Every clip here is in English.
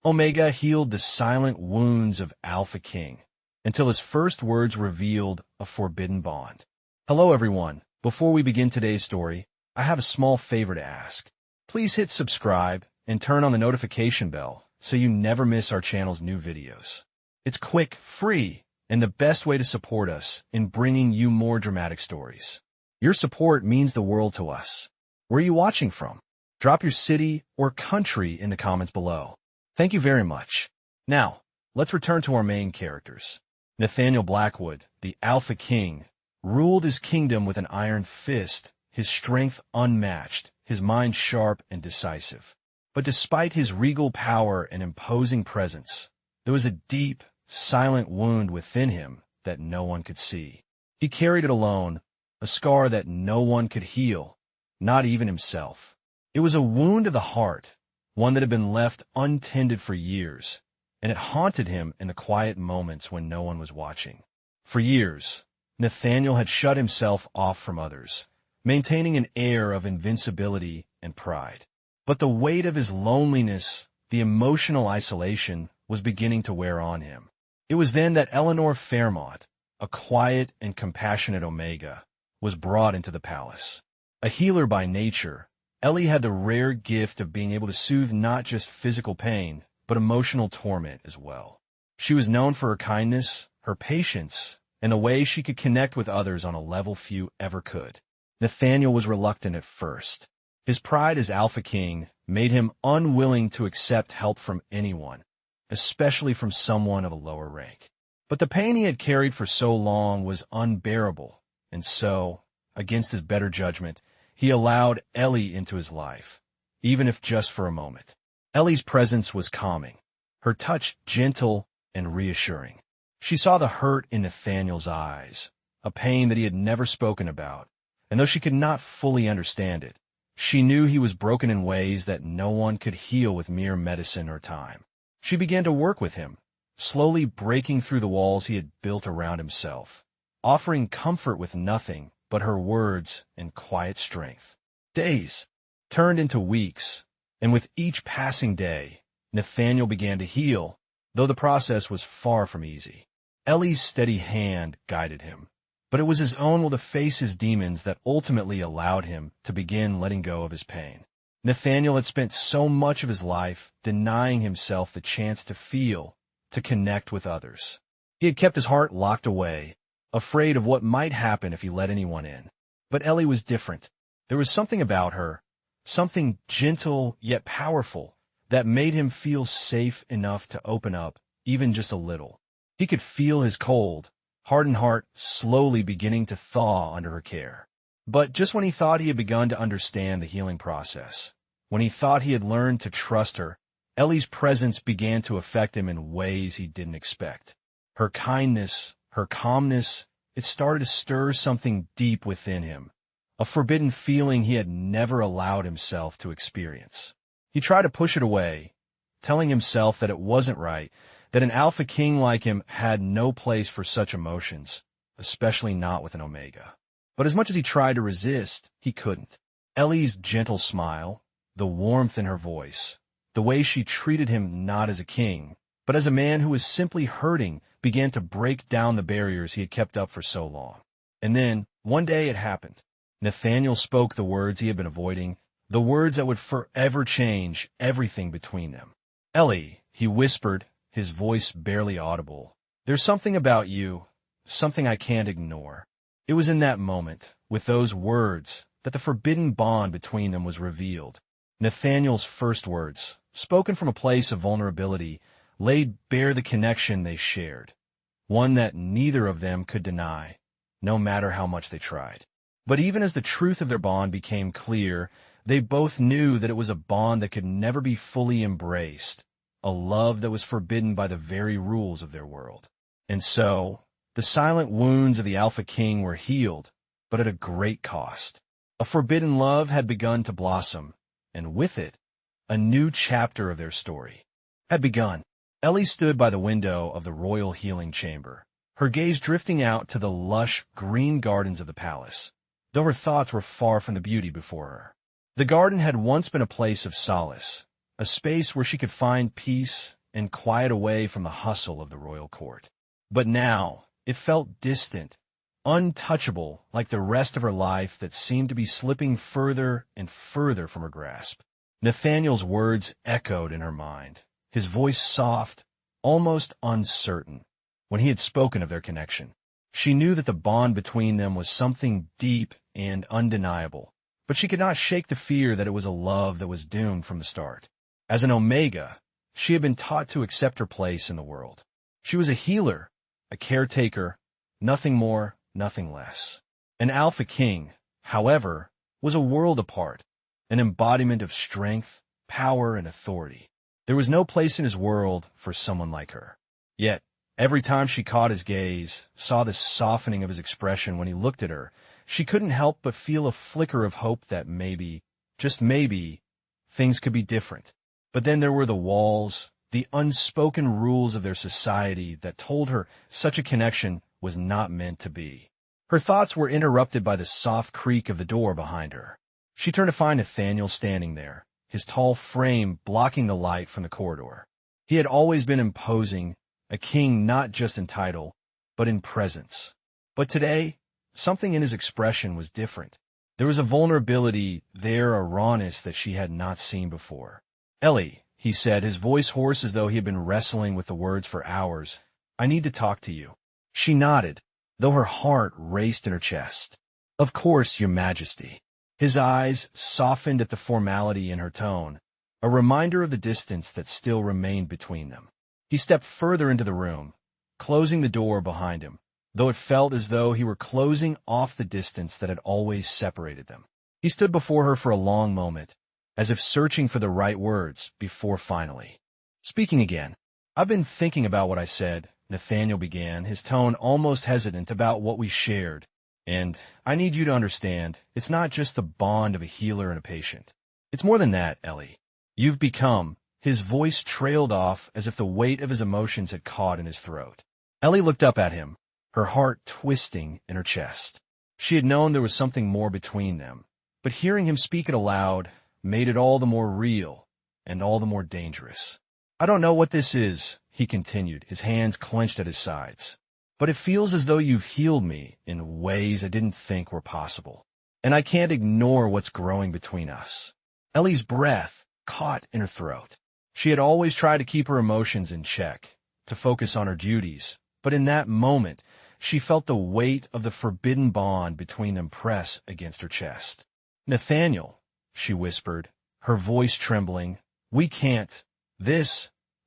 Omega healed the silent wounds of Alpha King until his first words revealed a forbidden bond. Hello everyone. Before we begin today's story, I have a small favor to ask. Please hit subscribe and turn on the notification bell so you never miss our channel's new videos. It's quick, free, and the best way to support us in bringing you more dramatic stories. Your support means the world to us. Where are you watching from? Drop your city or country in the comments below. Thank you very much. Now, let's return to our main characters. Nathaniel Blackwood, the Alpha King, ruled his kingdom with an iron fist, his strength unmatched, his mind sharp and decisive. But despite his regal power and imposing presence, there was a deep, silent wound within him that no one could see. He carried it alone, a scar that no one could heal, not even himself. It was a wound of the heart, one that had been left untended for years, and it haunted him in the quiet moments when no one was watching. For years, Nathaniel had shut himself off from others, maintaining an air of invincibility and pride. But the weight of his loneliness, the emotional isolation, was beginning to wear on him. It was then that Eleanor Fairmont, a quiet and compassionate Omega, was brought into the palace. A healer by nature, Ellie had the rare gift of being able to soothe not just physical pain, but emotional torment as well. She was known for her kindness, her patience, and the way she could connect with others on a level few ever could. Nathaniel was reluctant at first. His pride as Alpha King made him unwilling to accept help from anyone, especially from someone of a lower rank. But the pain he had carried for so long was unbearable, and so, against his better judgment, he allowed Ellie into his life, even if just for a moment. Ellie's presence was calming, her touch gentle and reassuring. She saw the hurt in Nathaniel's eyes, a pain that he had never spoken about, and though she could not fully understand it, she knew he was broken in ways that no one could heal with mere medicine or time. She began to work with him, slowly breaking through the walls he had built around himself, offering comfort with nothing but her words and quiet strength. Days turned into weeks, and with each passing day, Nathaniel began to heal, though the process was far from easy. Ellie's steady hand guided him, but it was his own will to face his demons that ultimately allowed him to begin letting go of his pain. Nathaniel had spent so much of his life denying himself the chance to feel, to connect with others. He had kept his heart locked away, afraid of what might happen if he let anyone in. But Ellie was different. There was something about her, something gentle yet powerful, that made him feel safe enough to open up, even just a little. He could feel his cold, hardened heart slowly beginning to thaw under her care. But just when he thought he had begun to understand the healing process, when he thought he had learned to trust her, Ellie's presence began to affect him in ways he didn't expect. Her kindness, her calmness, it started to stir something deep within him, a forbidden feeling he had never allowed himself to experience. He tried to push it away, telling himself that it wasn't right, that an Alpha King like him had no place for such emotions, especially not with an Omega. But as much as he tried to resist, he couldn't. Ellie's gentle smile, the warmth in her voice, the way she treated him not as a king, but as a man who was simply hurting, began to break down the barriers he had kept up for so long. And then, one day it happened. Nathaniel spoke the words he had been avoiding, the words that would forever change everything between them. "Ellie," he whispered, his voice barely audible, "there's something about you, something I can't ignore." It was in that moment, with those words, that the forbidden bond between them was revealed. Nathaniel's first words, spoken from a place of vulnerability, laid bare the connection they shared, one that neither of them could deny, no matter how much they tried. But even as the truth of their bond became clear, they both knew that it was a bond that could never be fully embraced, a love that was forbidden by the very rules of their world. And so, the silent wounds of the Alpha King were healed, but at a great cost. A forbidden love had begun to blossom, and with it, a new chapter of their story had begun. Ellie stood by the window of the royal healing chamber, her gaze drifting out to the lush green gardens of the palace, though her thoughts were far from the beauty before her. The garden had once been a place of solace, a a space where she could find peace and quiet away from the hustle of the royal court. But now, it felt distant, untouchable, like the rest of her life that seemed to be slipping further and further from her grasp. Nathaniel's words echoed in her mind, his voice soft, almost uncertain. When he had spoken of their connection, she knew that the bond between them was something deep and undeniable, but she could not shake the fear that it was a love that was doomed from the start. As an Omega, she had been taught to accept her place in the world. She was a healer, a caretaker, nothing more, nothing less. An Alpha King, however, was a world apart, an embodiment of strength, power, and authority. There was no place in his world for someone like her. Yet, every time she caught his gaze, saw the softening of his expression when he looked at her, she couldn't help but feel a flicker of hope that maybe, just maybe, things could be different. But then there were the walls, the unspoken rules of their society that told her such a connection was not meant to be. Her thoughts were interrupted by the soft creak of the door behind her. She turned to find Nathaniel standing there, his tall frame blocking the light from the corridor. He had always been imposing, a king not just in title, but in presence. But today, something in his expression was different. There was a vulnerability there, a rawness that she had not seen before. "Ellie," he said, his voice hoarse as though he had been wrestling with the words for hours, "I need to talk to you." She nodded, though her heart raced in her chest. "Of course, Your Majesty." His eyes softened at the formality in her tone, a reminder of the distance that still remained between them. He stepped further into the room, closing the door behind him, though it felt as though he were closing off the distance that had always separated them. He stood before her for a long moment, as if searching for the right words before finally speaking again. "I've been thinking about what I said," Nathaniel began, his tone almost hesitant about what we shared. "And I need you to understand, it's not just the bond of a healer and a patient. It's more than that, Ellie. You've become—" His voice trailed off as if the weight of his emotions had caught in his throat. Ellie looked up at him, her heart twisting in her chest. She had known there was something more between them, but hearing him speak it aloud made it all the more real and all the more dangerous. "I don't know what this is," he continued, his hands clenched at his sides. "But it feels as though you've healed me in ways I didn't think were possible. And I can't ignore what's growing between us." Ellie's breath caught in her throat. She had always tried to keep her emotions in check, to focus on her duties, but in that moment, she felt the weight of the forbidden bond between them press against her chest. "Nathaniel," she whispered, her voice trembling, "we can't.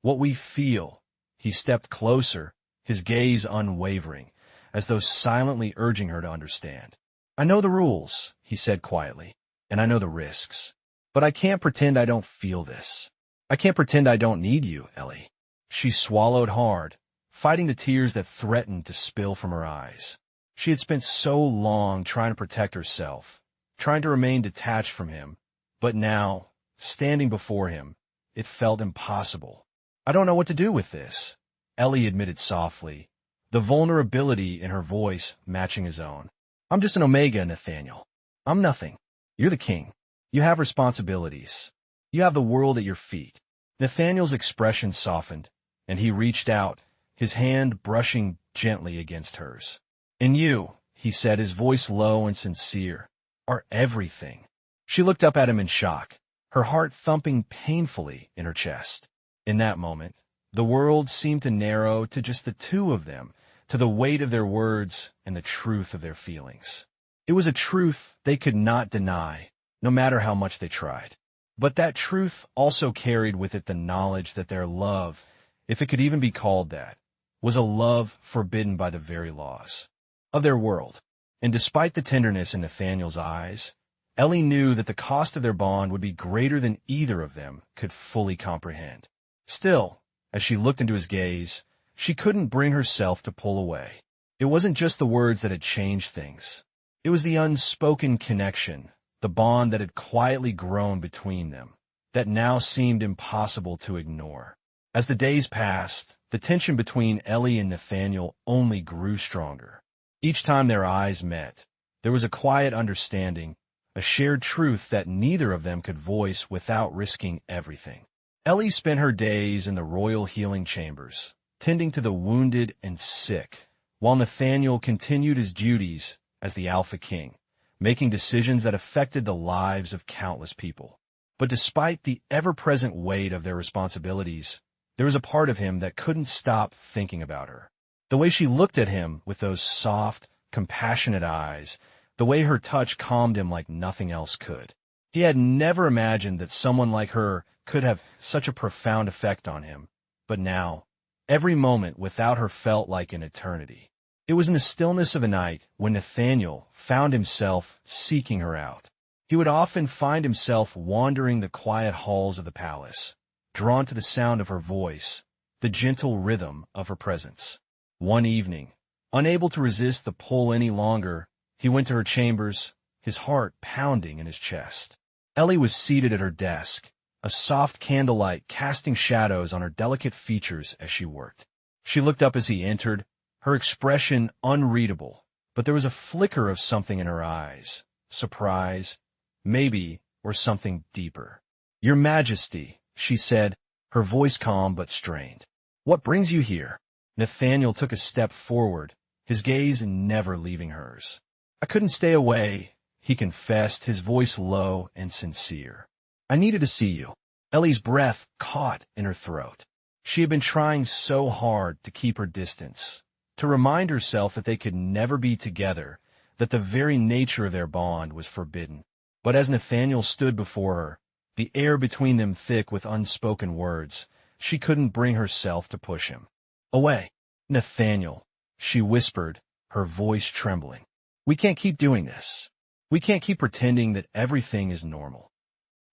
What we feel." He stepped closer, his gaze unwavering, as though silently urging her to understand. "I know the rules," he said quietly, "and I know the risks. But I can't pretend I don't feel this. I can't pretend I don't need you, Ellie." She swallowed hard, fighting the tears that threatened to spill from her eyes. She had spent so long trying to protect herself, trying to remain detached from him, but now, standing before him, it felt impossible. "I don't know what to do with this," Ellie admitted softly, the vulnerability in her voice matching his own. "I'm just an Omega, Nathaniel. I'm nothing. You're the king. You have responsibilities. You have the world at your feet." Nathaniel's expression softened, and he reached out, his hand brushing gently against hers. "And you," he said, his voice low and sincere, "are everything." She looked up at him in shock, her heart thumping painfully in her chest. In that moment, the world seemed to narrow to just the two of them, to the weight of their words and the truth of their feelings. It was a truth they could not deny, no matter how much they tried. But that truth also carried with it the knowledge that their love, if it could even be called that, was a love forbidden by the very laws of their world. And despite the tenderness in Nathaniel's eyes, Ellie knew that the cost of their bond would be greater than either of them could fully comprehend. Still, as she looked into his gaze, she couldn't bring herself to pull away. It wasn't just the words that had changed things. It was the unspoken connection, the bond that had quietly grown between them, that now seemed impossible to ignore. As the days passed, the tension between Ellie and Nathaniel only grew stronger. Each time their eyes met, there was a quiet understanding, a shared truth that neither of them could voice without risking everything. Ellie spent her days in the royal healing chambers, tending to the wounded and sick, while Nathaniel continued his duties as the Alpha King, making decisions that affected the lives of countless people. But despite the ever-present weight of their responsibilities, there was a part of him that couldn't stop thinking about her. The way she looked at him with those soft, compassionate eyes, the way her touch calmed him like nothing else could. He had never imagined that someone like her could have such a profound effect on him. But now, every moment without her felt like an eternity. It was in the stillness of a night when Nathaniel found himself seeking her out. He would often find himself wandering the quiet halls of the palace, drawn to the sound of her voice, the gentle rhythm of her presence. One evening, unable to resist the pull any longer, he went to her chambers, his heart pounding in his chest. Ellie was seated at her desk, a soft candlelight casting shadows on her delicate features as she worked. She looked up as he entered, her expression unreadable, but there was a flicker of something in her eyes, surprise, maybe, or something deeper. "Your Majesty," she said, her voice calm but strained. "What brings you here?" Nathaniel took a step forward, his gaze never leaving hers. "I couldn't stay away," he confessed, his voice low and sincere. "I needed to see you." Ellie's breath caught in her throat. She had been trying so hard to keep her distance, to remind herself that they could never be together, that the very nature of their bond was forbidden. But as Nathaniel stood before her, the air between them thick with unspoken words, she couldn't bring herself to push him away. "Nathaniel," she whispered, her voice trembling. "We can't keep doing this. We can't keep pretending that everything is normal."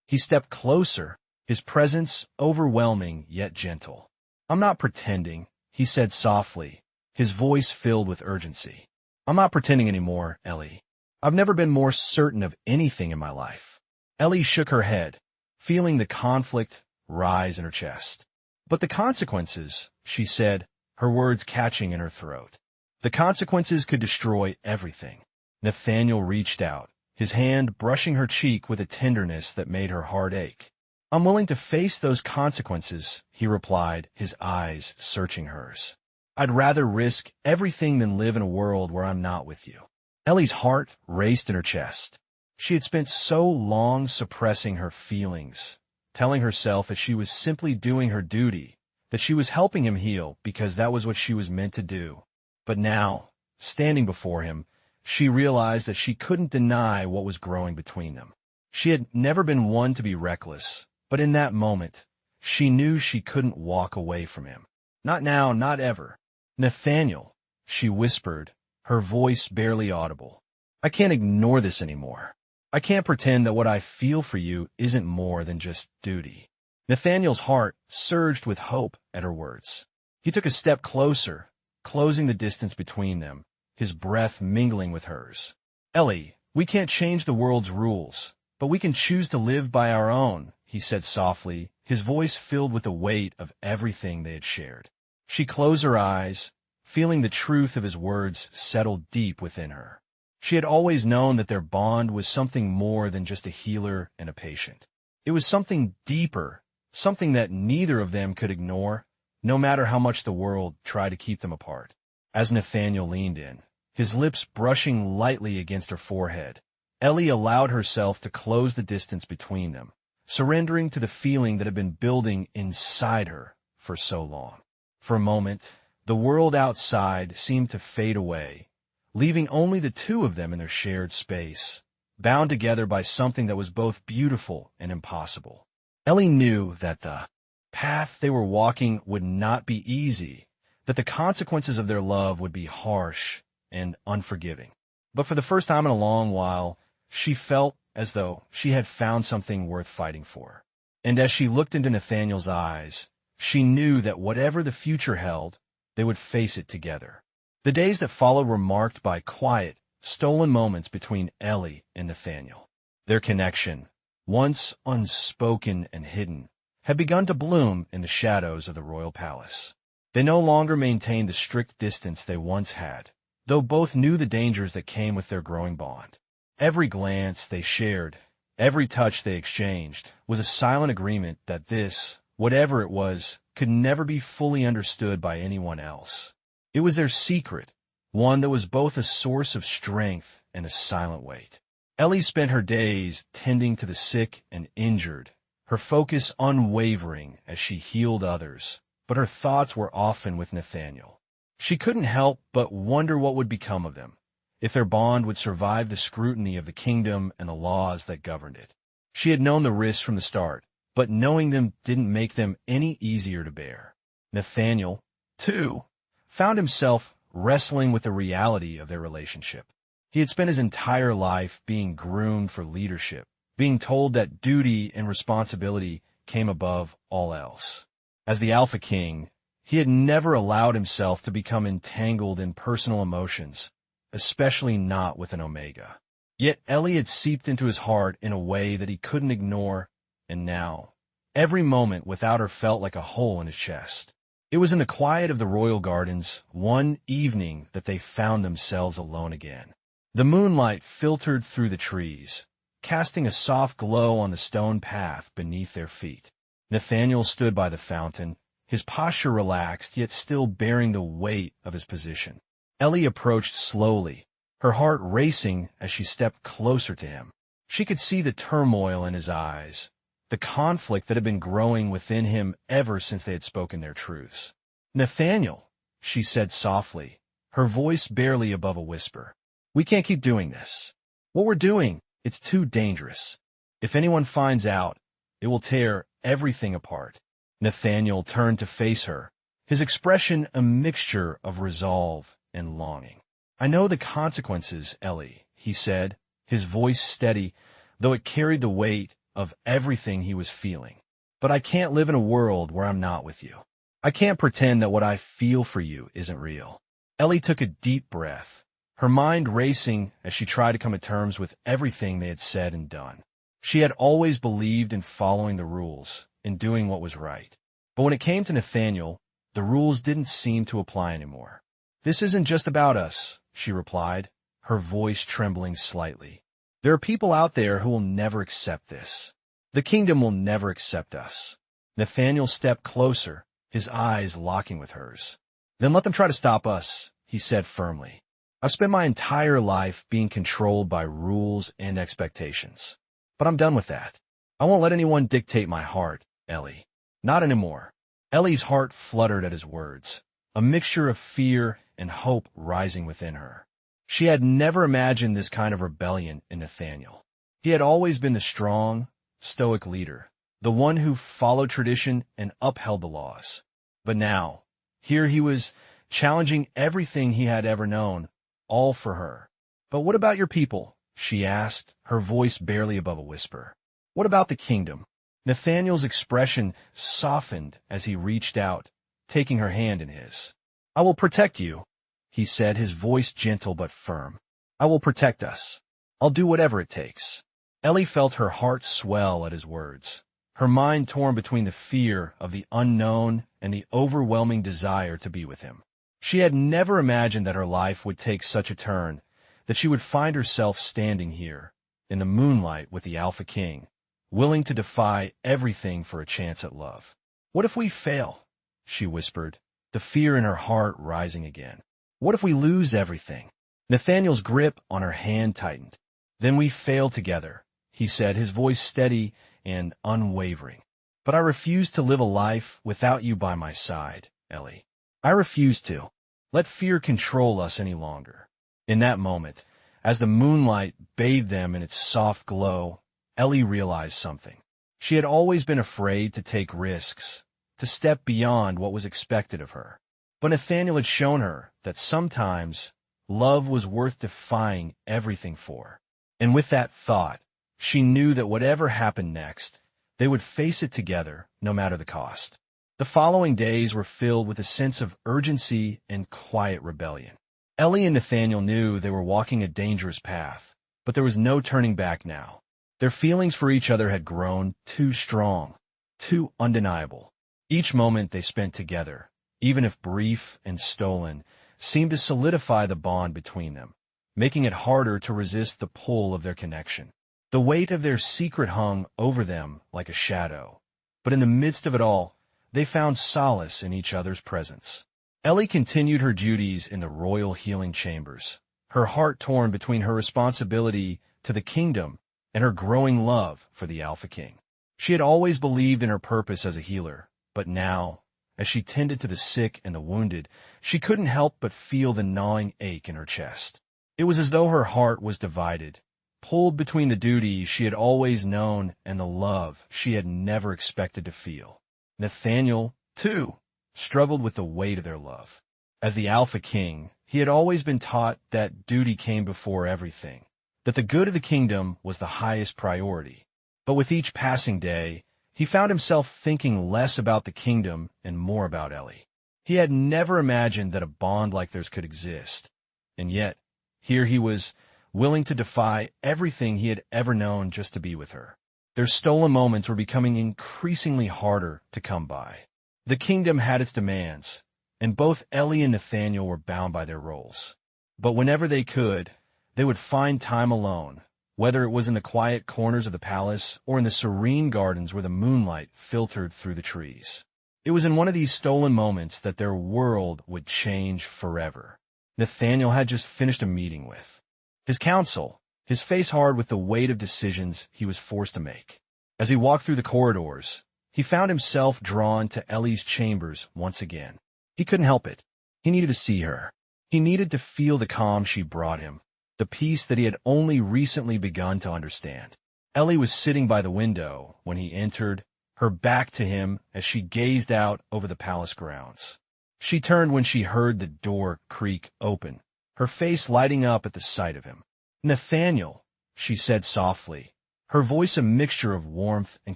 He stepped closer, his presence overwhelming yet gentle. "I'm not pretending," he said softly, his voice filled with urgency. "I'm not pretending anymore, Ellie. I've never been more certain of anything in my life." Ellie shook her head, feeling the conflict rise in her chest. "But the consequences," she said, her words catching in her throat. "The consequences could destroy everything." Nathaniel reached out, his hand brushing her cheek with a tenderness that made her heart ache. "I'm willing to face those consequences," he replied, his eyes searching hers. "I'd rather risk everything than live in a world where I'm not with you." Ellie's heart raced in her chest. She had spent so long suppressing her feelings, telling herself that she was simply doing her duty, that she was helping him heal because that was what she was meant to do. But now, standing before him, she realized that she couldn't deny what was growing between them. She had never been one to be reckless, but in that moment, she knew she couldn't walk away from him. "Not now, not ever." "Nathaniel," she whispered, her voice barely audible. "I can't ignore this anymore. I can't pretend that what I feel for you isn't more than just duty." Nathaniel's heart surged with hope at her words. He took a step closer, closing the distance between them, his breath mingling with hers. "Ellie, we can't change the world's rules, but we can choose to live by our own," he said softly, his voice filled with the weight of everything they had shared. She closed her eyes, feeling the truth of his words settle deep within her. She had always known that their bond was something more than just a healer and a patient. It was something deeper, something that neither of them could ignore, no matter how much the world tried to keep them apart. As Nathaniel leaned in, his lips brushing lightly against her forehead, Ellie allowed herself to close the distance between them, surrendering to the feeling that had been building inside her for so long. For a moment, the world outside seemed to fade away, leaving only the two of them in their shared space, bound together by something that was both beautiful and impossible. Ellie knew that the path they were walking would not be easy, that the consequences of their love would be harsh and unforgiving. But for the first time in a long while, she felt as though she had found something worth fighting for. And as she looked into Nathaniel's eyes, she knew that whatever the future held, they would face it together. The days that followed were marked by quiet, stolen moments between Ellie and Nathaniel. Their connection, once unspoken and hidden, had begun to bloom in the shadows of the royal palace. They no longer maintained the strict distance they once had, though both knew the dangers that came with their growing bond. Every glance they shared, every touch they exchanged, was a silent agreement that this whatever it was, could never be fully understood by anyone else. It was their secret, one that was both a source of strength and a silent weight. Ellie spent her days tending to the sick and injured, her focus unwavering as she healed others, but her thoughts were often with Nathaniel. She couldn't help but wonder what would become of them, if their bond would survive the scrutiny of the kingdom and the laws that governed it. She had known the risks from the start, but knowing them didn't make them any easier to bear. Nathaniel, too, found himself wrestling with the reality of their relationship. He had spent his entire life being groomed for leadership, being told that duty and responsibility came above all else. As the Alpha King, he had never allowed himself to become entangled in personal emotions, especially not with an Omega. Yet Ellie had seeped into his heart in a way that he couldn't ignore, and now, every moment without her felt like a hole in his chest. It was in the quiet of the royal gardens one evening that they found themselves alone again. The moonlight filtered through the trees, casting a soft glow on the stone path beneath their feet. Nathaniel stood by the fountain, his posture relaxed yet still bearing the weight of his position. Ellie approached slowly, her heart racing as she stepped closer to him. She could see the turmoil in his eyes, the conflict that had been growing within him ever since they had spoken their truths. "Nathaniel," she said softly, her voice barely above a whisper, "we can't keep doing this. What we're doing, it's too dangerous. If anyone finds out, it will tear everything apart." Nathaniel turned to face her, his expression a mixture of resolve and longing. "I know the consequences, Ellie," he said, his voice steady, though it carried the weight of everything he was feeling. "But I can't live in a world where I'm not with you. I can't pretend that what I feel for you isn't real." Ellie took a deep breath, her mind racing as she tried to come to terms with everything they had said and done. She had always believed in following the rules, in doing what was right. But when it came to Nathaniel, the rules didn't seem to apply anymore. "This isn't just about us," she replied, her voice trembling slightly. "There are people out there who will never accept this. The kingdom will never accept us." Nathaniel stepped closer, his eyes locking with hers. "Then let them try to stop us," he said firmly. "I've spent my entire life being controlled by rules and expectations. But I'm done with that. I won't let anyone dictate my heart, Ellie. Not anymore." Ellie's heart fluttered at his words, a mixture of fear and hope rising within her. She had never imagined this kind of rebellion in Nathaniel. He had always been the strong, stoic leader, the one who followed tradition and upheld the laws. But now, here he was, challenging everything he had ever known, all for her. "But what about your people?" she asked, her voice barely above a whisper. "What about the kingdom?" Nathaniel's expression softened as he reached out, taking her hand in his. "I will protect you," he said, his voice gentle but firm. "I will protect us. I'll do whatever it takes." Ellie felt her heart swell at his words, her mind torn between the fear of the unknown and the overwhelming desire to be with him. She had never imagined that her life would take such a turn, that she would find herself standing here, in the moonlight with the Alpha King, willing to defy everything for a chance at love. "What if we fail?" she whispered, the fear in her heart rising again. "What if we lose everything?" Nathaniel's grip on her hand tightened. "Then we fail together," he said, his voice steady and unwavering. "But I refuse to live a life without you by my side, Ellie. I refuse to let fear control us any longer." In that moment, as the moonlight bathed them in its soft glow, Ellie realized something. She had always been afraid to take risks, to step beyond what was expected of her. But Nathaniel had shown her that sometimes love was worth defying everything for. And with that thought, she knew that whatever happened next, they would face it together, no matter the cost. The following days were filled with a sense of urgency and quiet rebellion. Ellie and Nathaniel knew they were walking a dangerous path, but there was no turning back now. Their feelings for each other had grown too strong, too undeniable. Each moment they spent together, even if brief and stolen, seemed to solidify the bond between them, making it harder to resist the pull of their connection. The weight of their secret hung over them like a shadow, But in the midst of it all, they found solace in each other's presence. Ellie continued her duties in the royal healing chambers, her heart torn between her responsibility to the kingdom and her growing love for the Alpha King. She had always believed in her purpose as a healer, but now, as she tended to the sick and the wounded, she couldn't help but feel the gnawing ache in her chest. It was as though her heart was divided, pulled between the duty she had always known and the love she had never expected to feel. Nathaniel, too, struggled with the weight of their love. As the Alpha King, he had always been taught that duty came before everything, that the good of the kingdom was the highest priority. But with each passing day, he found himself thinking less about the kingdom and more about Ellie. He had never imagined that a bond like theirs could exist. And yet, here he was, willing to defy everything he had ever known just to be with her. Their stolen moments were becoming increasingly harder to come by. The kingdom had its demands, and both Ellie and Nathaniel were bound by their roles. But whenever they could, they would find time alone, whether it was in the quiet corners of the palace or in the serene gardens where the moonlight filtered through the trees. It was in one of these stolen moments that their world would change forever. Nathaniel had just finished a meeting with his council, his face hard with the weight of decisions he was forced to make. As he walked through the corridors, he found himself drawn to Ellie's chambers once again. He couldn't help it. He needed to see her. He needed to feel the calm she brought him, the peace that he had only recently begun to understand. Ellie was sitting by the window when he entered, her back to him as she gazed out over the palace grounds. She turned when she heard the door creak open, her face lighting up at the sight of him. "Nathaniel," she said softly, her voice a mixture of warmth and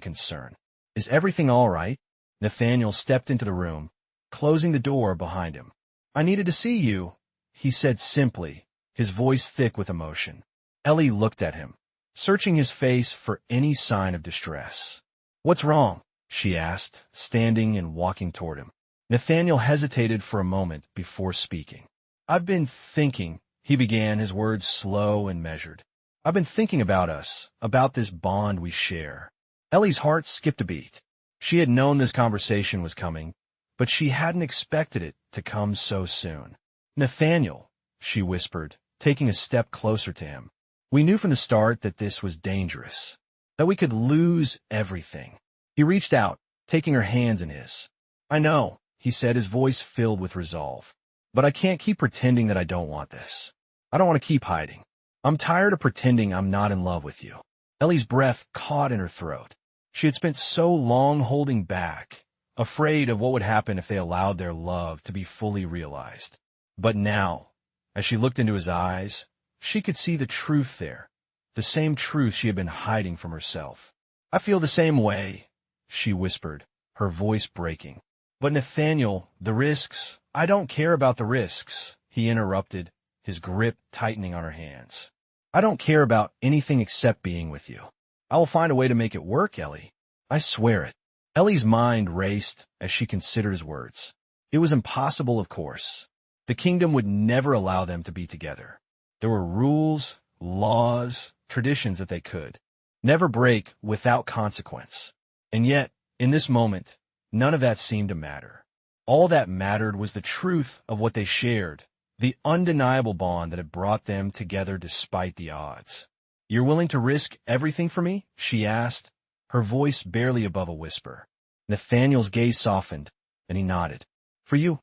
concern. "Is everything all right?" Nathaniel stepped into the room, closing the door behind him. "I needed to see you," he said simply, his voice thick with emotion. Ellie looked at him, searching his face for any sign of distress. "What's wrong?" she asked, standing and walking toward him. Nathaniel hesitated for a moment before speaking. "I've been thinking," he began, his words slow and measured. "I've been thinking about us, about this bond we share." Ellie's heart skipped a beat. She had known this conversation was coming, but she hadn't expected it to come so soon. "Nathaniel," she whispered, taking a step closer to him. "We knew from the start that this was dangerous, that we could lose everything." He reached out, taking her hands in his. "I know," he said, his voice filled with resolve. "But I can't keep pretending that I don't want this. I don't want to keep hiding. I'm tired of pretending I'm not in love with you." Ellie's breath caught in her throat. She had spent so long holding back, afraid of what would happen if they allowed their love to be fully realized. But now, as she looked into his eyes, she could see the truth there, the same truth she had been hiding from herself. "I feel the same way," she whispered, her voice breaking. "But Nathaniel, the risks, I don't care about the risks," he interrupted, his grip tightening on her hands. "I don't care about anything except being with you. I will find a way to make it work, Ellie. I swear it." Ellie's mind raced as she considered his words. It was impossible, of course. The kingdom would never allow them to be together. There were rules, laws, traditions that they could never break without consequence. And yet, in this moment, none of that seemed to matter. All that mattered was the truth of what they shared, the undeniable bond that had brought them together despite the odds. "You're willing to risk everything for me?" she asked, her voice barely above a whisper. Nathaniel's gaze softened, and he nodded. "For you,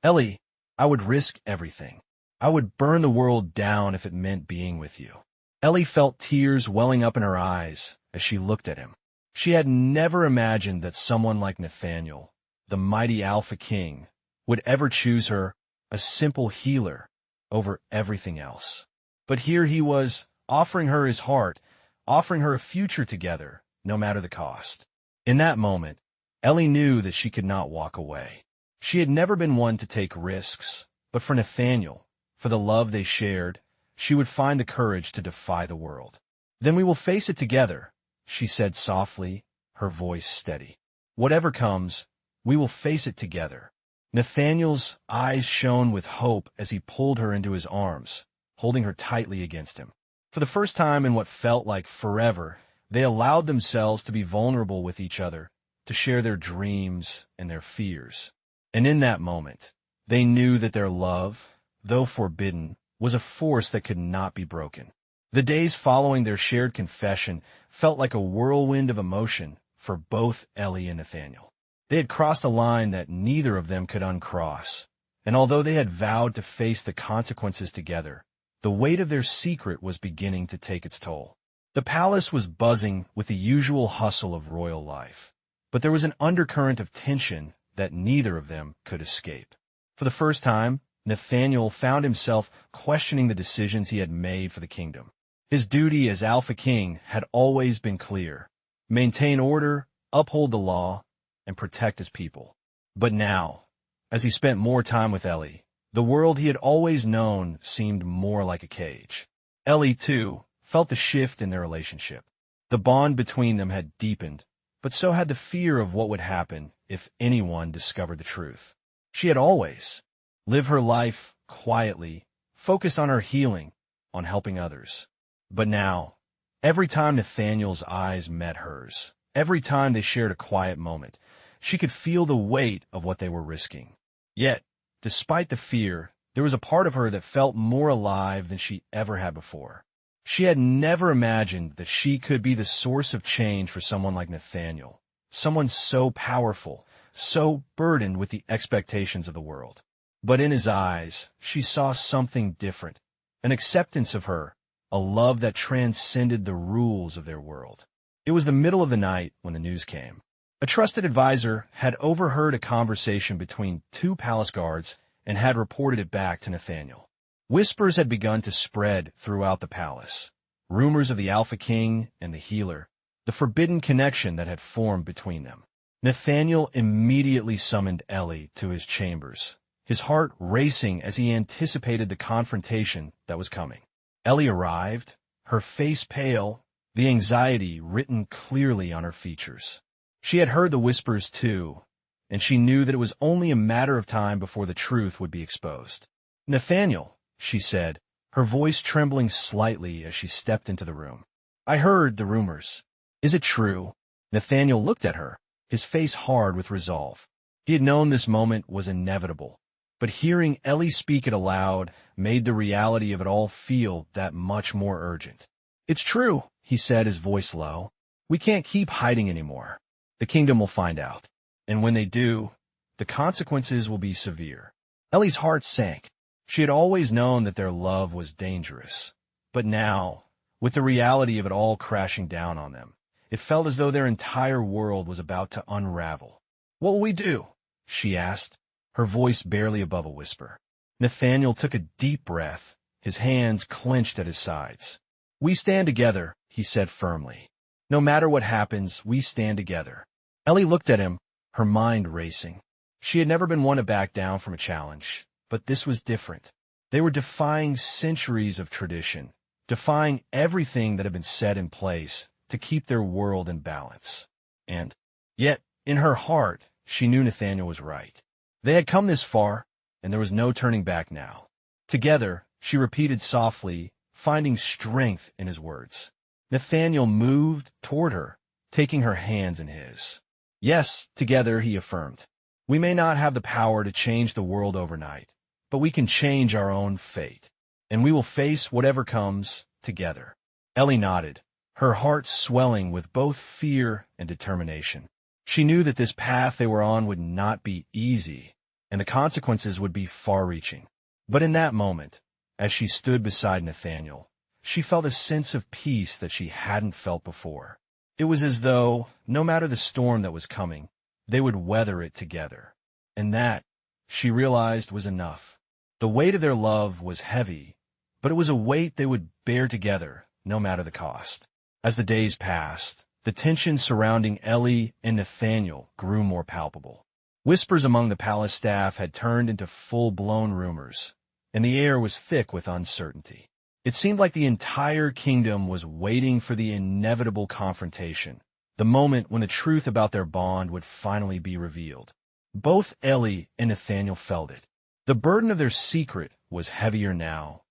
Ellie, I would risk everything. I would burn the world down if it meant being with you." Ellie felt tears welling up in her eyes as she looked at him. She had never imagined that someone like Nathaniel, the mighty Alpha King, would ever choose her, a simple healer, over everything else. But here he was, offering her his heart, offering her a future together, no matter the cost. In that moment, Ellie knew that she could not walk away. She had never been one to take risks, but for Nathaniel, for the love they shared, she would find the courage to defy the world. "Then we will face it together," she said softly, her voice steady. "Whatever comes, we will face it together." Nathaniel's eyes shone with hope as he pulled her into his arms, holding her tightly against him. For the first time in what felt like forever, they allowed themselves to be vulnerable with each other, to share their dreams and their fears. And in that moment, they knew that their love, though forbidden, was a force that could not be broken. The days following their shared confession felt like a whirlwind of emotion for both Ellie and Nathaniel. They had crossed a line that neither of them could uncross, and although they had vowed to face the consequences together, the weight of their secret was beginning to take its toll. The palace was buzzing with the usual hustle of royal life, but there was an undercurrent of tension that neither of them could escape. For the first time, Nathaniel found himself questioning the decisions he had made for the kingdom. His duty as Alpha King had always been clear: maintain order, uphold the law, and protect his people. But now, as he spent more time with Ellie, the world he had always known seemed more like a cage. Ellie, too, felt the shift in their relationship. The bond between them had deepened, but so had the fear of what would happen if anyone discovered the truth. She had always lived her life quietly, focused on her healing, on helping others. But now, every time Nathaniel's eyes met hers, every time they shared a quiet moment, she could feel the weight of what they were risking. Yet, despite the fear, there was a part of her that felt more alive than she ever had before. She had never imagined that she could be the source of change for someone like Nathaniel, someone so powerful, so burdened with the expectations of the world. But in his eyes, she saw something different, an acceptance of her, a love that transcended the rules of their world. It was the middle of the night when the news came. A trusted advisor had overheard a conversation between two palace guards and had reported it back to Nathaniel. Whispers had begun to spread throughout the palace. Rumors of the Alpha King and the healer, the forbidden connection that had formed between them. Nathaniel immediately summoned Ellie to his chambers, his heart racing as he anticipated the confrontation that was coming. Ellie arrived, her face pale, the anxiety written clearly on her features. She had heard the whispers too, and she knew that it was only a matter of time before the truth would be exposed. "Nathaniel," she said, her voice trembling slightly as she stepped into the room. "I heard the rumors. Is it true?" Nathaniel looked at her, his face hard with resolve. He had known this moment was inevitable, but hearing Ellie speak it aloud made the reality of it all feel that much more urgent. "It's true," he said, his voice low. "We can't keep hiding anymore. The kingdom will find out, and when they do, the consequences will be severe." Ellie's heart sank. She had always known that their love was dangerous, but now, with the reality of it all crashing down on them, it felt as though their entire world was about to unravel. "What will we do?" she asked, her voice barely above a whisper. Nathaniel took a deep breath, his hands clenched at his sides. "We stand together," he said firmly. "No matter what happens, we stand together." Ellie looked at him, her mind racing. She had never been one to back down from a challenge, but this was different. They were defying centuries of tradition, defying everything that had been set in place to keep their world in balance. And yet, in her heart, she knew Nathaniel was right. They had come this far, and there was no turning back now. Together, she repeated softly, finding strength in his words. Nathaniel moved toward her, taking her hands in his. "Yes, together," he affirmed. "We may not have the power to change the world overnight, but we can change our own fate, and we will face whatever comes together." Ellie nodded, her heart swelling with both fear and determination. She knew that this path they were on would not be easy, and the consequences would be far-reaching. But in that moment, as she stood beside Nathaniel, she felt a sense of peace that she hadn't felt before. It was as though, no matter the storm that was coming, they would weather it together. And that, she realized, was enough. The weight of their love was heavy, but it was a weight they would bear together, no matter the cost. As the days passed, the tension surrounding Ellie and Nathaniel grew more palpable. Whispers among the palace staff had turned into full-blown rumors, and the air was thick with uncertainty. It seemed like the entire kingdom was waiting for the inevitable confrontation, the moment when the truth about their bond would finally be revealed. Both Ellie and Nathaniel felt it. The burden of their secret was heavier now,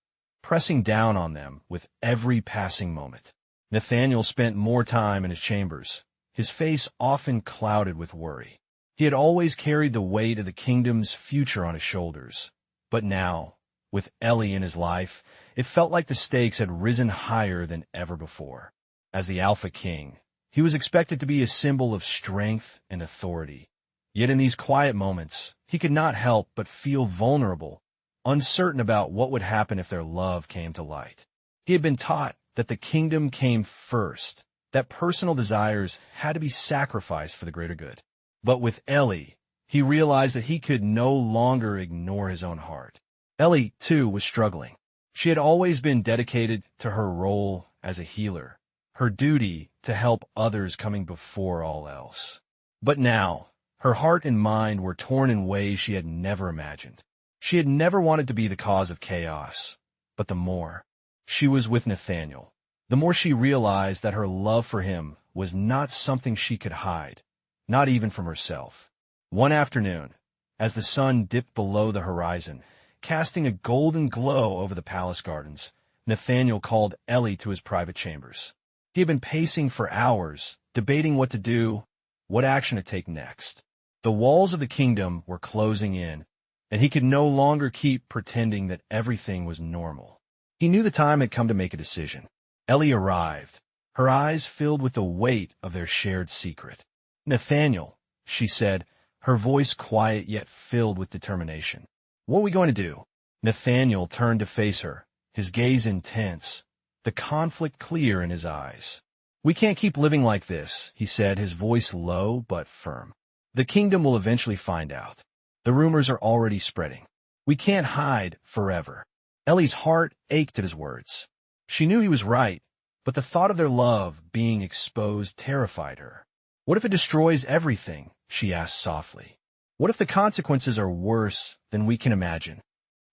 pressing down on them with every passing moment. Nathaniel spent more time in his chambers, his face often clouded with worry. He had always carried the weight of the kingdom's future on his shoulders. But now, with Ellie in his life, it felt like the stakes had risen higher than ever before. As the Alpha King, he was expected to be a symbol of strength and authority. Yet in these quiet moments, he could not help but feel vulnerable, uncertain about what would happen if their love came to light. He had been taught that the kingdom came first, that personal desires had to be sacrificed for the greater good. But with Ellie, he realized that he could no longer ignore his own heart. Ellie, too, was struggling. She had always been dedicated to her role as a healer, her duty to help others coming before all else. But now, her heart and mind were torn in ways she had never imagined. She had never wanted to be the cause of chaos, but the more she was with Nathaniel, the more she realized that her love for him was not something she could hide, not even from herself. One afternoon, as the sun dipped below the horizon, casting a golden glow over the palace gardens, Nathaniel called Ellie to his private chambers. He had been pacing for hours, debating what to do, what action to take next. The walls of the kingdom were closing in, and he could no longer keep pretending that everything was normal. He knew the time had come to make a decision. Ellie arrived, her eyes filled with the weight of their shared secret. "Nathaniel," she said, her voice quiet yet filled with determination. "What are we going to do?" Nathaniel turned to face her, his gaze intense, the conflict clear in his eyes. "We can't keep living like this," he said, his voice low but firm. "The kingdom will eventually find out. The rumors are already spreading. We can't hide forever." Ellie's heart ached at his words. She knew he was right, but the thought of their love being exposed terrified her. "What if it destroys everything?" she asked softly. "What if the consequences are worse than we can imagine?"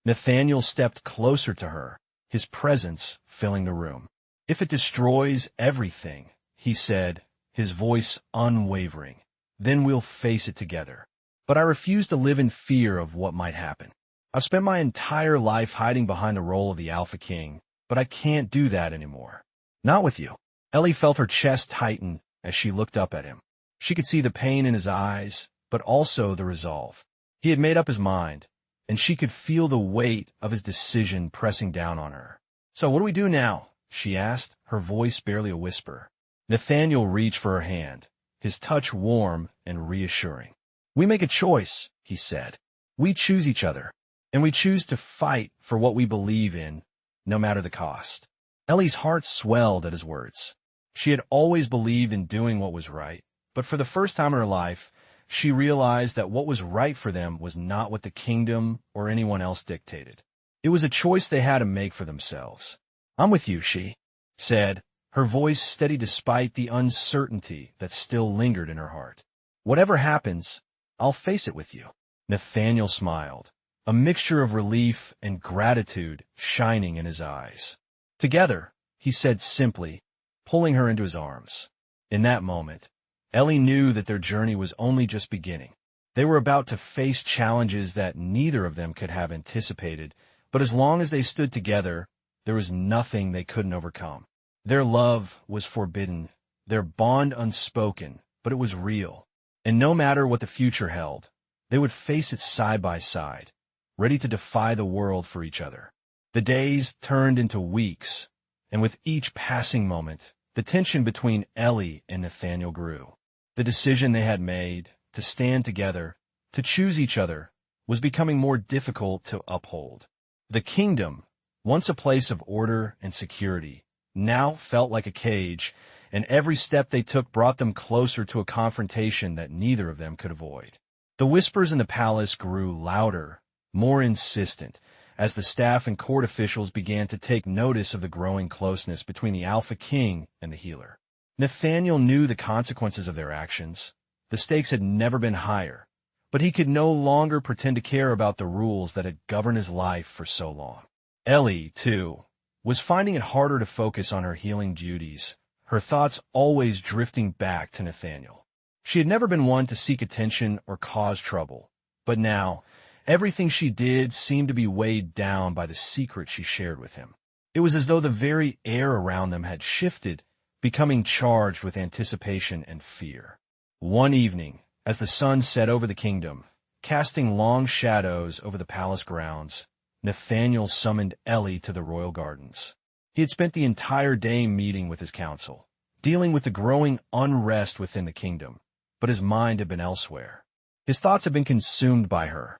Nathaniel stepped closer to her, his presence filling the room. "If it destroys everything," he said, his voice unwavering, "then we'll face it together. But I refuse to live in fear of what might happen. I've spent my entire life hiding behind the role of the Alpha King, but I can't do that anymore. Not with you." Ellie felt her chest tighten as she looked up at him. She could see the pain in his eyes, but also the resolve. He had made up his mind, and she could feel the weight of his decision pressing down on her. "So what do we do now?" she asked, her voice barely a whisper. Nathaniel reached for her hand, his touch warm and reassuring. "We make a choice," he said. "We choose each other, and we choose to fight for what we believe in, no matter the cost." Ellie's heart swelled at his words. She had always believed in doing what was right, but for the first time in her life, she realized that what was right for them was not what the kingdom or anyone else dictated. It was a choice they had to make for themselves. "I'm with you," she said, her voice steady despite the uncertainty that still lingered in her heart. "Whatever happens, I'll face it with you." Nathaniel smiled, a mixture of relief and gratitude shining in his eyes. "Together," he said simply, pulling her into his arms. In that moment, Ellie knew that their journey was only just beginning. They were about to face challenges that neither of them could have anticipated, but as long as they stood together, there was nothing they couldn't overcome. Their love was forbidden, their bond unspoken, but it was real. And no matter what the future held, they would face it side by side, ready to defy the world for each other. The days turned into weeks, and with each passing moment, the tension between Ellie and Nathaniel grew. The decision they had made, to stand together, to choose each other, was becoming more difficult to uphold. The kingdom, once a place of order and security, now felt like a cage, and every step they took brought them closer to a confrontation that neither of them could avoid. The whispers in the palace grew louder, more insistent, as the staff and court officials began to take notice of the growing closeness between the Alpha King and the healer. Nathaniel knew the consequences of their actions. The stakes had never been higher, but he could no longer pretend to care about the rules that had governed his life for so long. Ellie, too, was finding it harder to focus on her healing duties, her thoughts always drifting back to Nathaniel. She had never been one to seek attention or cause trouble, but now, everything she did seemed to be weighed down by the secret she shared with him. It was as though the very air around them had shifted, becoming charged with anticipation and fear. One evening, as the sun set over the kingdom, casting long shadows over the palace grounds, Nathaniel summoned Ellie to the royal gardens. He had spent the entire day meeting with his council, dealing with the growing unrest within the kingdom, but his mind had been elsewhere. His thoughts had been consumed by her,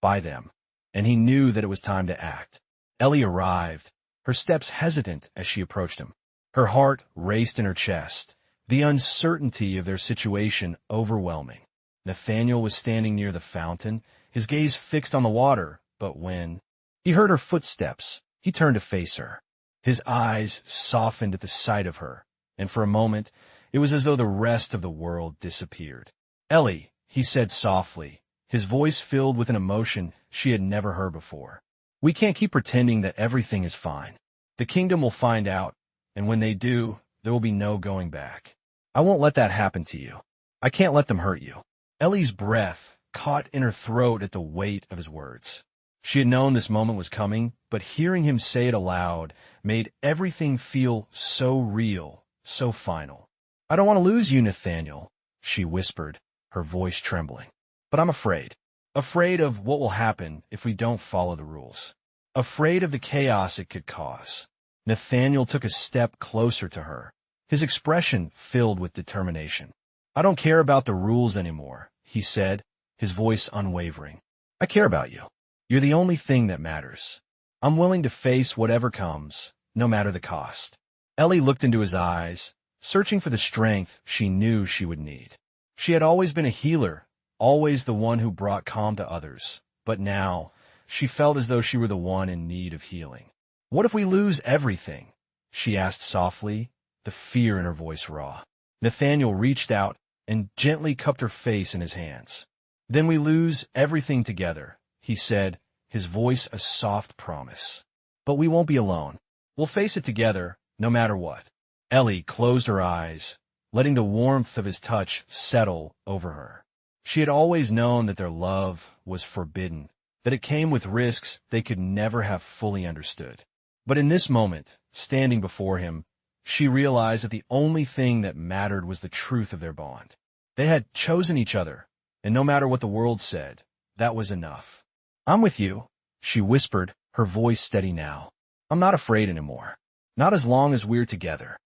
by them, and he knew that it was time to act. Ellie arrived, her steps hesitant as she approached him. Her heart raced in her chest, the uncertainty of their situation overwhelming. Nathaniel was standing near the fountain, his gaze fixed on the water, but when he heard her footsteps, he turned to face her. His eyes softened at the sight of her, and for a moment, it was as though the rest of the world disappeared. "Ellie," he said softly, his voice filled with an emotion she had never heard before. "We can't keep pretending that everything is fine. The kingdom will find out, and when they do, there will be no going back. I won't let that happen to you. I can't let them hurt you." Ellie's breath caught in her throat at the weight of his words. She had known this moment was coming, but hearing him say it aloud made everything feel so real, so final. "I don't want to lose you, Nathaniel," she whispered, her voice trembling. "But I'm afraid. Afraid of what will happen if we don't follow the rules. Afraid of the chaos it could cause." Nathaniel took a step closer to her, his expression filled with determination. "I don't care about the rules anymore," he said, his voice unwavering. "I care about you. You're the only thing that matters. I'm willing to face whatever comes, no matter the cost." Ellie looked into his eyes, searching for the strength she knew she would need. She had always been a healer, always the one who brought calm to others, but now she felt as though she were the one in need of healing. "What if we lose everything?" she asked softly, the fear in her voice raw. Nathaniel reached out and gently cupped her face in his hands. "Then we lose everything together," he said, his voice a soft promise. "But we won't be alone. We'll face it together, no matter what." Ellie closed her eyes, letting the warmth of his touch settle over her. She had always known that their love was forbidden, that it came with risks they could never have fully understood. But in this moment, standing before him, she realized that the only thing that mattered was the truth of their bond. They had chosen each other, and no matter what the world said, that was enough. "I'm with you," she whispered, her voice steady now. "I'm not afraid anymore. Not as long as we're together."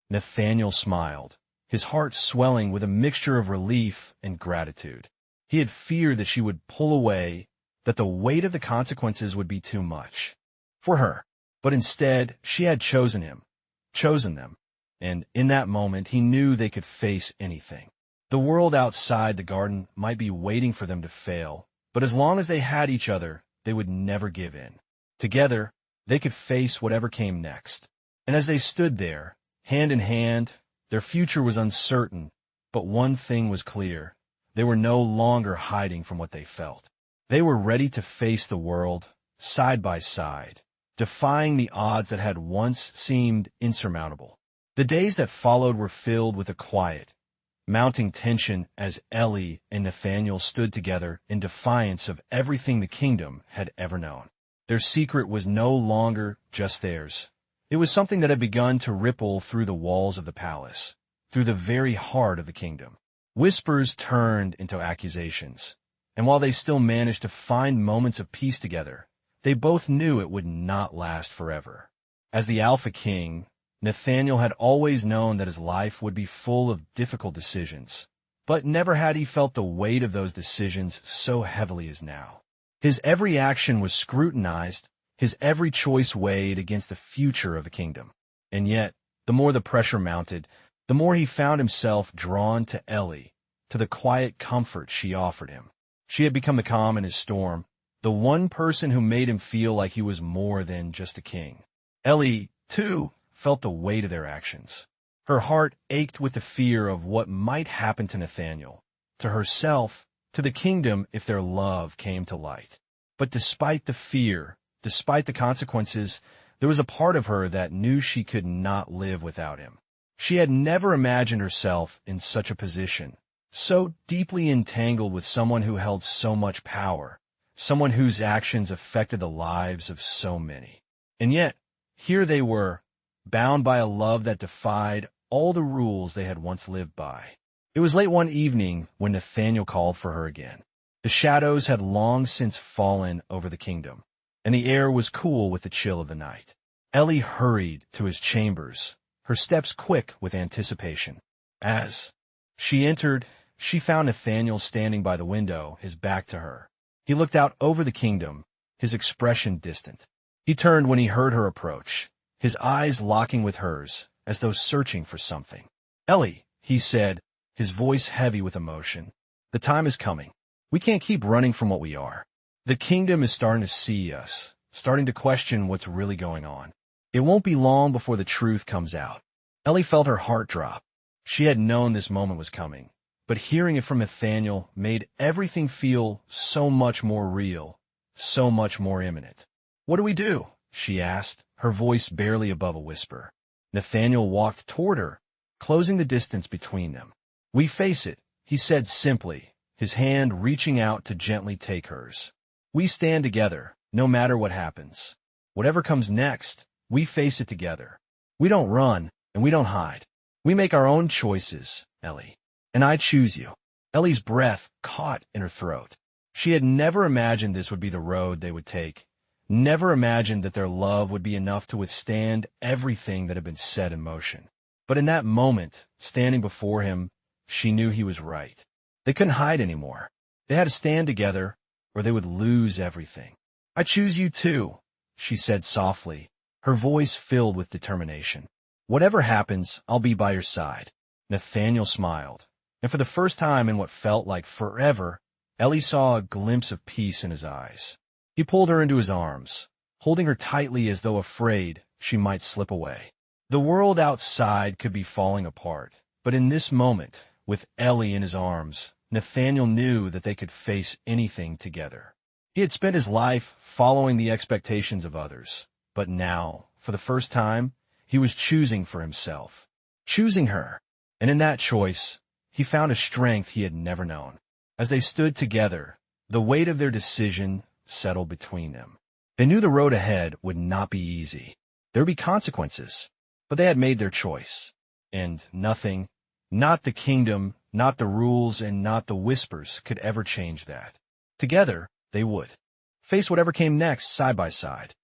Nathaniel smiled, his heart swelling with a mixture of relief and gratitude. He had feared that she would pull away, that the weight of the consequences would be too much for her. But instead, she had chosen him, chosen them, and in that moment he knew they could face anything. The world outside the garden might be waiting for them to fail, but as long as they had each other, they would never give in. Together, they could face whatever came next. And as they stood there, hand in hand, their future was uncertain, but one thing was clear. They were no longer hiding from what they felt. They were ready to face the world, side by side, defying the odds that had once seemed insurmountable. The days that followed were filled with a quiet, mounting tension as Ellie and Nathaniel stood together in defiance of everything the kingdom had ever known. Their secret was no longer just theirs. It was something that had begun to ripple through the walls of the palace, through the very heart of the kingdom. Whispers turned into accusations, and while they still managed to find moments of peace together, they both knew it would not last forever. As the Alpha King, Nathaniel had always known that his life would be full of difficult decisions, but never had he felt the weight of those decisions so heavily as now. His every action was scrutinized, his every choice weighed against the future of the kingdom. And yet, the more the pressure mounted, the more he found himself drawn to Ellie, to the quiet comfort she offered him. She had become the calm in his storm, the one person who made him feel like he was more than just a king. Ellie, too, felt the weight of their actions. Her heart ached with the fear of what might happen to Nathaniel, to herself, to the kingdom if their love came to light. But despite the fear, despite the consequences, there was a part of her that knew she could not live without him. She had never imagined herself in such a position, so deeply entangled with someone who held so much power, someone whose actions affected the lives of so many. And yet, here they were, bound by a love that defied all the rules they had once lived by. It was late one evening when Nathaniel called for her again. The shadows had long since fallen over the kingdom, and the air was cool with the chill of the night. Ellie hurried to his chambers, her steps quick with anticipation. As she entered, she found Nathaniel standing by the window, his back to her. He looked out over the kingdom, his expression distant. He turned when he heard her approach, his eyes locking with hers, as though searching for something. "Ellie," he said, his voice heavy with emotion, "the time is coming. We can't keep running from what we are. The kingdom is starting to see us, starting to question what's really going on. It won't be long before the truth comes out." Ellie felt her heart drop. She had known this moment was coming, but hearing it from Nathaniel made everything feel so much more real, so much more imminent. "What do we do?" she asked, her voice barely above a whisper. Nathaniel walked toward her, closing the distance between them. "We face it," he said simply, his hand reaching out to gently take hers. "We stand together, no matter what happens. Whatever comes next, we face it together. We don't run, and we don't hide. We make our own choices, Ellie. And I choose you." Ellie's breath caught in her throat. She had never imagined this would be the road they would take, never imagined that their love would be enough to withstand everything that had been set in motion. But in that moment, standing before him, she knew he was right. They couldn't hide anymore. They had to stand together, or they would lose everything. "I choose you too," she said softly, her voice filled with determination. "Whatever happens, I'll be by your side." Nathaniel smiled, and for the first time in what felt like forever, Ellie saw a glimpse of peace in his eyes. He pulled her into his arms, holding her tightly as though afraid she might slip away. The world outside could be falling apart, but in this moment, with Ellie in his arms, Nathaniel knew that they could face anything together. He had spent his life following the expectations of others, but now, for the first time, he was choosing for himself, choosing her, and in that choice, he found a strength he had never known. As they stood together, the weight of their decision settled between them. They knew the road ahead would not be easy. There would be consequences, but they had made their choice, and nothing, not the kingdom, not the rules, and not the whispers could ever change that. Together, they would face whatever came next side by side.